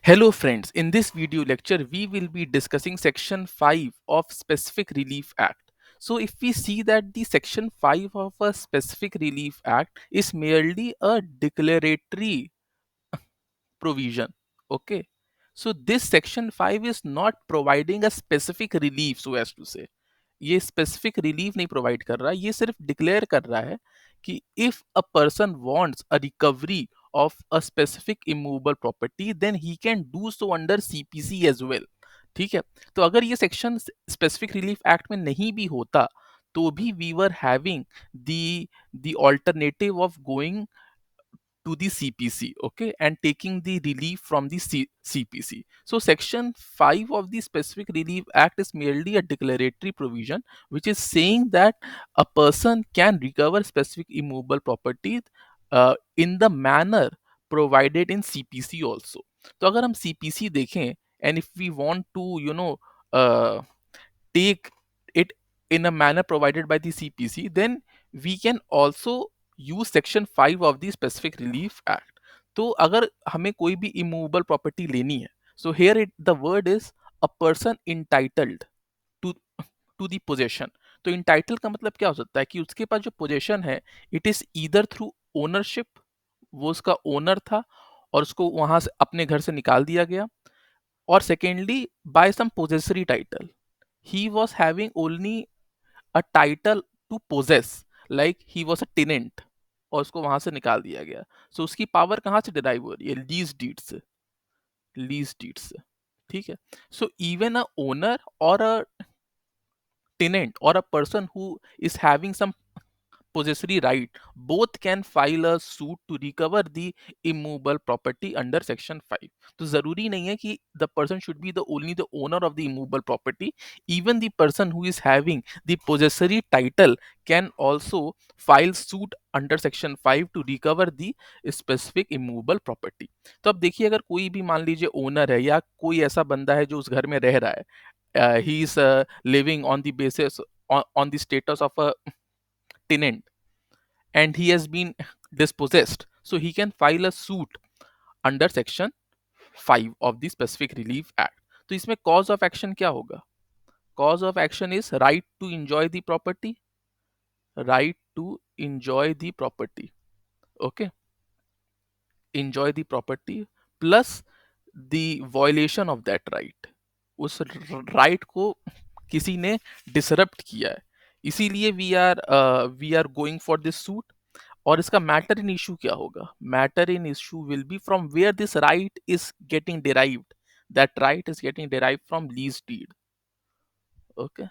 Hello friends, in this video lecture we will be discussing section 5 of Specific Relief Act. So if we see that the section 5 of a Specific Relief Act is merely a declaratory provision, okay? So this section 5 is not providing a specific relief, so as to say. ये specific relief नहीं provide कर रहा, ये सिर्फ declare कर रहा है कि if a person wants a recovery of a specific immovable property then he can do so under CPC as well. ठीक है, तो अगर ये सेक्शन स्पेसिफिक रिलीफ एक्ट में नहीं भी होता तो भी we were having the alternative of going to the CPC, okay, and taking the relief from the CPC. So section 5 of the Specific Relief Act is merely a declaratory provision which is saying that a person can recover specific immovable property in the manner provided in CPC also. तो अगर हम CPC देखें and if we want to uh, take it in a manner provided by the CPC, then we can also use section 5 of the Specific Relief Act. तो अगर हमें कोई भी immovable property लेनी है, so here it the word is a person entitled to the possession. तो entitle का मतलब क्या हो सकता है कि उसके पास जो पोजेशन है it is either through ownership, वो उसका ओनर था और उसको वहां से अपने घर से निकाल दिया गया, और secondly by some possessory title, he was having only a title to possess, like he was a tenant और उसको वहां से निकाल दिया गया। सो उसकी पावर कहाँ से डिराइव हो रही है? लीज डीड से, लीज डीड से। ठीक है, सो इवन अ ओनर और अ tenant or a person who is having some possessory right, both can file a suit to recover the immovable property under section 5. तो जरूरी नहीं है कि the person should be the only the owner of the immovable property. Even the person who is having the possessory title can also file suit under section 5 to recover the specific immovable property. तो अब देखिए, अगर कोई भी मान लीजिए owner है या कोई ऐसा बंदा है जो उस घर में रह रहा है, he is living on the basis on the status of a tenant and he has been dispossessed, so he can file a suit under section 5 of the Specific Relief Act. तो इसमें cause of action क्या होगा? Cause of action is right to enjoy the property, right to enjoy the property, okay, enjoy the property plus the violation of that right, उस right को किसी ने disrupt किया है, इसीलिए we are going for this suit. और इसका matter in issue क्या होगा? Matter in issue will be from where this right is getting derived, that right is getting derived from lease deed, okay,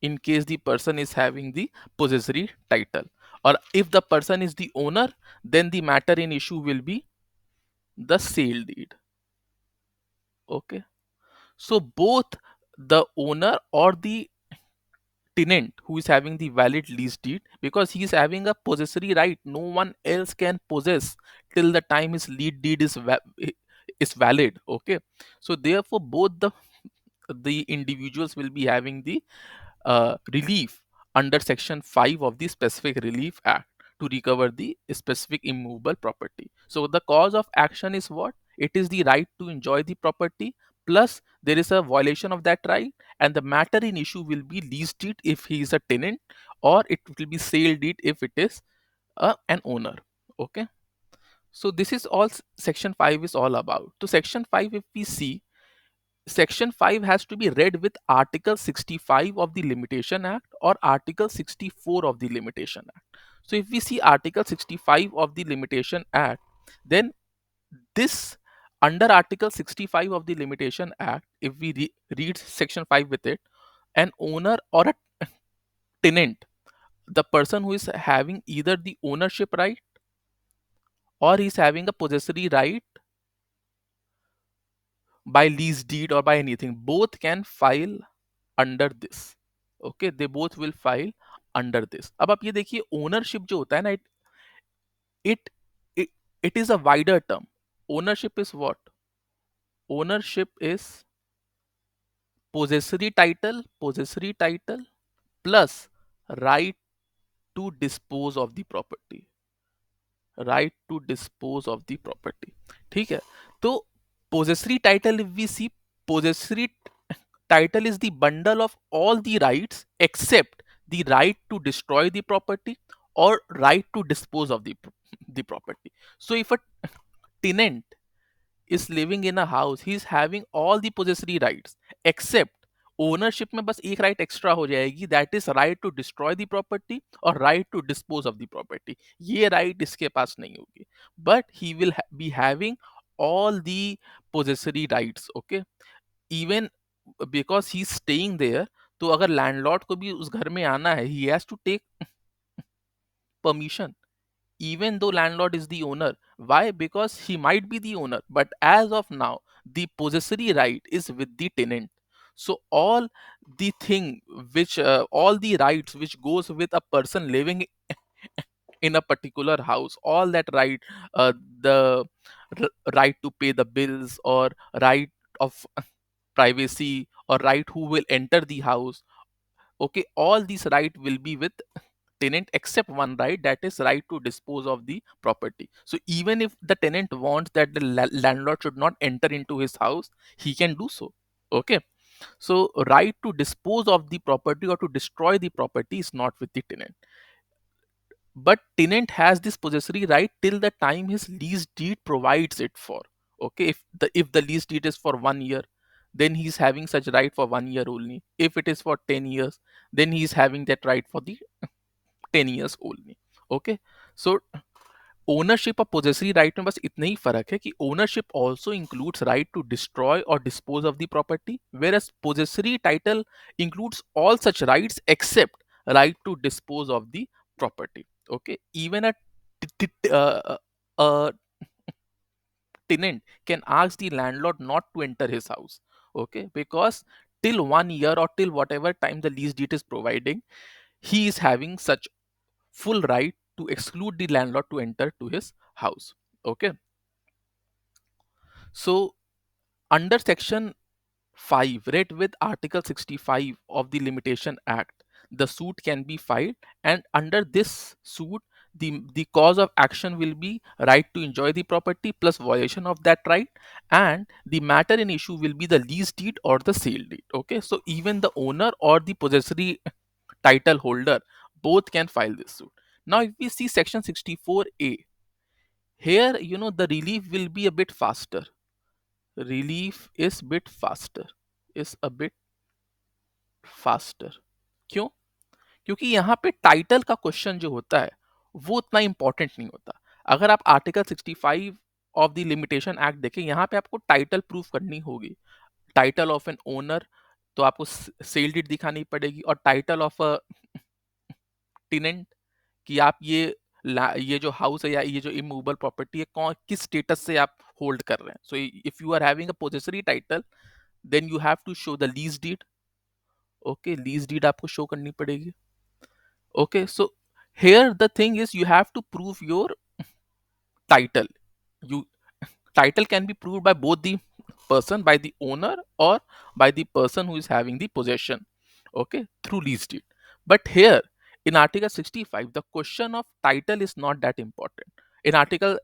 in case the person is having the possessory title, or if the person is the owner, then the matter in issue will be the sale deed, okay. So both the owner or the tenant who is having the valid lease deed, because he is having a possessory right, no one else can possess till the time his lease deed is valid, okay. So therefore both the individuals will be having the relief under section 5 of the Specific Relief Act to recover the specific immovable property. So the cause of action is what? It is the right to enjoy the property, plus there is a violation of that right, and the matter in issue will be lease deed if he is a tenant, or it will be sale deed if it is an owner, okay. So this is all section 5 is all about. So section 5, if we see, Section 5 has to be read with Article 65 of the Limitation Act or Article 64 of the Limitation Act. So if we see Article 65 of the Limitation Act, then this, under Article 65 of the Limitation Act, if we read Section 5 with it, an owner or a tenant, the person who is having either the ownership right or is having a possessory right by lease deed or by anything, both can file under this, okay, they both will file under this. अब आप ये देखिए, ownership जो होता है ना, it it it is a wider term. Ownership is what? Ownership is possessory title plus right to dispose of the property, right to dispose of the property. ठीक है, तो possessory title, if we see, possessory title is the bundle of all the rights except the right to destroy the property or right to dispose of the property. So if a tenant is living in a house, he is having all the possessory rights except ownership में बस एक right extra हो जाएगी, that is right to destroy the property और right to dispose of the property. ये right इसके पास नहीं होगी, but he will be having all the possessory rights. Okay, even because he is staying there, तो अगर लैंडलॉर्ड को भी उस घर में आना है, he has to take permission even though landlord is the owner. Why? Because he might be the owner, but as of now the possessory right is with the tenant. So all the thing which all the rights which goes with a person living in a particular house, all that right, the right to pay the bills or right of privacy or right who will enter the house, okay, all these right will be with tenant except one right, that is right to dispose of the property. So even if the tenant wants that the landlord should not enter into his house, he can do so. Okay, so right to dispose of the property or to destroy the property is not with the tenant, but tenant has this possessory right till the time his lease deed provides it for. Okay, if the lease deed is for 1 year, then he's having such right for 1 year only. If it is for 10 years, then he's having that right for the 10 years only. Okay, so ownership और पोजेसरी right में बस इतना ही फर्क है कि ownership also includes right to destroy और dispose of the property, whereas possessory title includes all such rights except right to dispose of the property. Okay, even a tenant can ask the landlord not to enter his house. Okay, because till 1 year or till whatever time the lease deed is providing, he is having such full right to exclude the landlord to enter to his house. Okay, so under section 5 read with article 65 of the limitation act, the suit can be filed, and under this suit the cause of action will be right to enjoy the property plus violation of that right, and the matter in issue will be the lease deed or the sale deed. Okay, so even the owner or the possessory title holder both can file this suit. Now if we see section 64A, here the relief will be a bit faster. Relief is bit faster, is a bit faster. क्यों? क्योंकि यहाँ पे title का question जो होता है वो उतना इंपॉर्टेंट नहीं होता. अगर आप article 65 of the limitation act देखें, यहाँ पे आपको टाइटल प्रूफ करनी होगी. टाइटल ऑफ एन ओनर, तो आपको सेल डीड दिखानी पड़ेगी, और टाइटल ऑफ अ टेनेंट कि आप ये जो हाउस है या ये जो इमूवेबल प्रॉपर्टी है कौन किस स्टेटस से आप होल्ड कर रहे हैं. So if you are having a possessory title, then you have to show the lease deed. Okay, lease deed आपको शो करनी पड़ेगी. Okay, so here the thing is you have to prove your title. You title can be proved by both the person, by the owner or by the person who is having the possession, okay, through lease deed. But here in article 65 the question of title is not that important. In article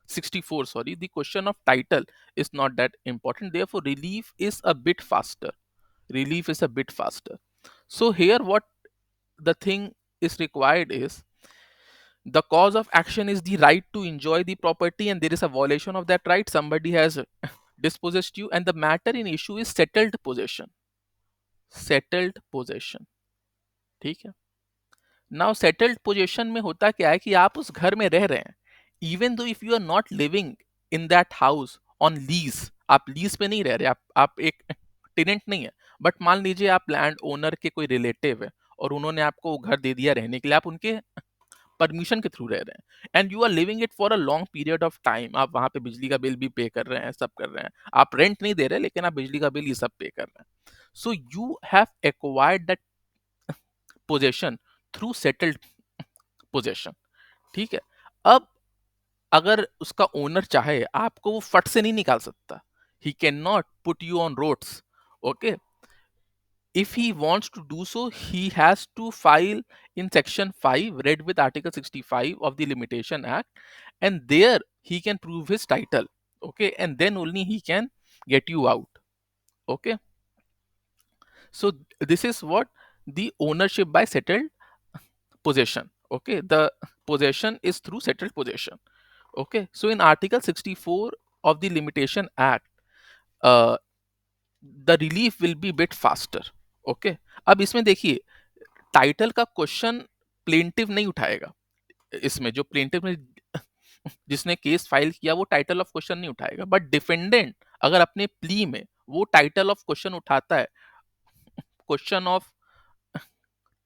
64, sorry, the question of title is not that important, therefore relief is a bit faster. Relief is a bit faster. So here what the thing is required is the cause of action is the right to enjoy the property and there is a violation of that right, somebody has dispossessed you, and the matter in issue is settled possession. Settled possession, ठीक है. Now settled position में होता क्या है कि आप उस घर में रह रहे हैं, even though if you are not living in that house on lease. आप लीज पे नहीं रह रहे, आप एक टेनेंट नहीं है, बट मान लीजिए आप लैंड ओनर के कोई रिलेटिव है और उन्होंने आपको वो घर दे दिया रहने के लिए, आप उनके परमिशन के थ्रू रह रहे हैं, and you are living it for a long period of time. आप वहां पे बिजली का बिल भी पे कर रहे हैं, सब कर रहे हैं, आप रेंट नहीं दे रहे लेकिन आप बिजली का बिल ये सब पे कर रहे हैं. So you have acquired that possession through settled possession. ठीक है, अब अगर उसका ओनर चाहे आपको वो फट से नहीं निकाल सकता. He can not put you on roads. Okay, if he wants to do so, he has to file in section 5 read with article 65 of the limitation act, and there he can prove his title. Okay, and then only he can get you out. Okay, so this is what the ownership by settled possession. Okay, the possession is through settled possession. Okay, so in article 64 of the limitation act, uh, the relief will be bit faster. Okay, अब इसमें देखिए title का question plaintiff नहीं उठाएगा। इसमें जो plaintiff ने जिसने केस फाइल किया वो टाइटल ऑफ क्वेश्चन नहीं उठाएगा, बट डिफेंडेंट अगर अपने प्ली में वो टाइटल ऑफ क्वेश्चन उठाता है, क्वेश्चन ऑफ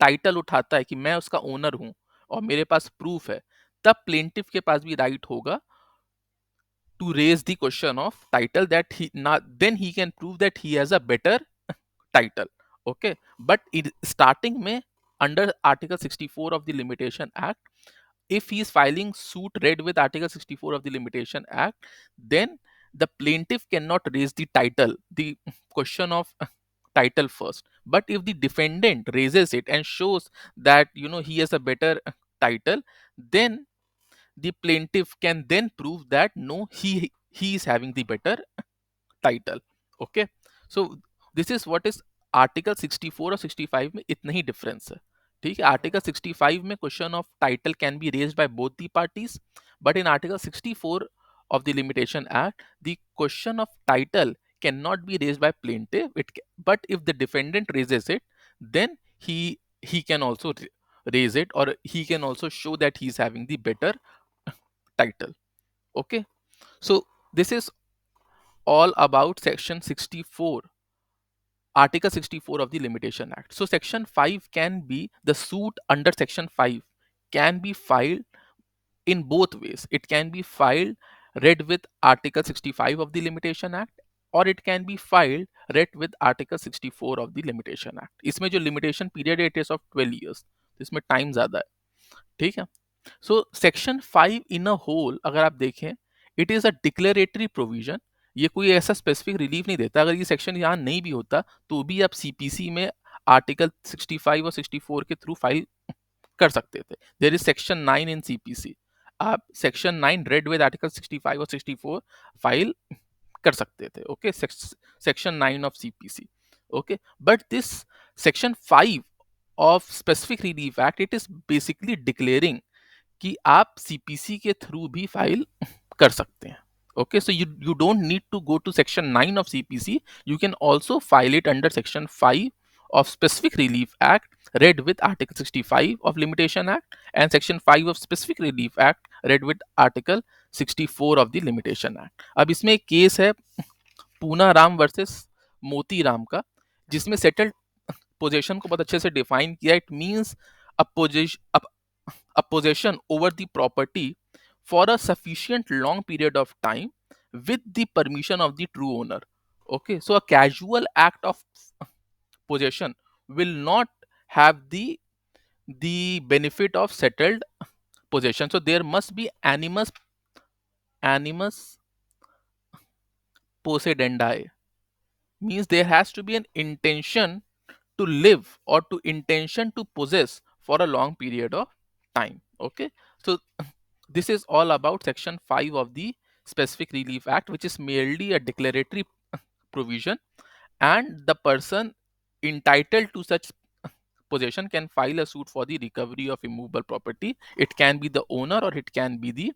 टाइटल उठाता है कि मैं उसका ओनर हूं और मेरे पास प्रूफ है, तब प्लेंटिव के पास भी राइट होगा to raise the question of title, that he not then he can prove that he has a better title. Okay, but it starting में under article 64 of the limitation act, if he is filing suit read with article 64 of the limitation act, then the plaintiff cannot raise the title, the question of title first. But if the defendant raises it and shows that he has a better title, then the plaintiff can then prove that no, he is having the better title. Okay, so this is what is article 64 और 65 में इतना ही difference है. ठीक है, article 65 में question of title can be raised by both the parties, but in article 64 of the limitation act, the question of title cannot be raised by plaintiff. But if the defendant raises it, then he can also raise it, or he can also show that he is having the better title. Okay, so this is all about section 64, article 64 of the limitation act. So section 5 can be, the suit under section 5 can be filed in both ways. It can be filed read with article 65 of the limitation act, or it can be filed read with article 64 of the limitation act. इसमें जो limitation period है, it is of 12 years. इसमें time ज्यादा है. ठीक है, so section 5 in a whole अगर आप देखें, it is a declaratory provision. ये कोई ऐसा स्पेसिफिक रिलीफ नहीं देता. अगर ये सेक्शन यहाँ नहीं भी होता तो भी आप सीपीसी में आर्टिकल 65 और 64 के थ्रू फाइल कर सकते थे. There is section 9 in CPC. आप सेक्शन 9 रेड विद आर्टिकल 65 और 64 फाइल कर सकते थे. Okay, section 9 of CPC. Okay, but this section 5 of specific relief act, it is basically declaring कि आप सीपीसी के थ्रू भी फाइल कर सकते हैं. Okay, so you don't need to go to section 9 of CPC. You can also file it under section 5 of specific relief act read with article 65 of limitation act, and section 5 of specific relief act read with article 64 of the limitation act. अब इसमें एक case है Poona Ram versus मोती राम का, जिसमें settled possession को बहुत अच्छे से डिफाइन किया. It means a possession over the property for a sufficient long period of time with the permission of the true owner. Okay, so a casual act of possession will not have the benefit of settled possession. So there must be animus possidendi, means there has to be an intention to live or to intention to possess for a long period of time. Okay, so this is all about section 5 of the specific relief act, which is merely a declaratory provision, and the person entitled to such possession can file a suit for the recovery of immovable property. It can be the owner or it can be the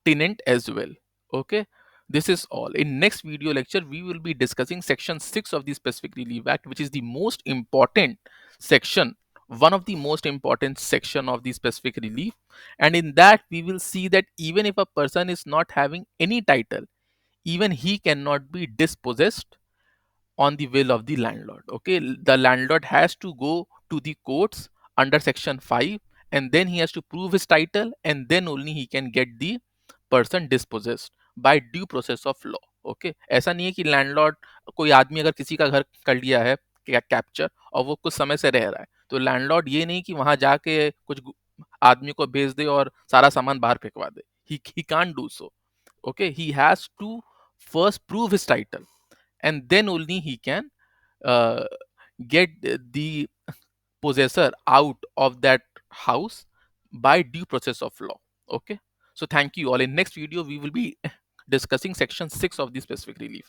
tenant as well. Okay, this is all. In next video lecture we will be discussing section 6 of the specific relief act, which is the most important section, one of the most important section of the specific relief. And in that we will see that even if a person is not having any title, even he cannot be dispossessed on the will of the landlord. Okay, the landlord has to go to the courts under section 5, and then he has to prove his title, and then only he can get the person dispossessed by due process of law. Okay, ऐसा नहीं है कि landlord, कोई आदमी अगर किसी का घर कर लिया है कैप्चर और वो कुछ समय से रह रहा है, तो लैंडलॉर्ड ये नहीं कि वहां जाके कुछ आदमी को भेज दे और सारा सामान बाहर फेंकवा दे. He can't do so. Okay, he has to first prove his title, and then only he can uh, get the possessor out of that house by due process of law. Okay, so thank you all. In next video we will be discussing section 6 of the Specific Relief Act.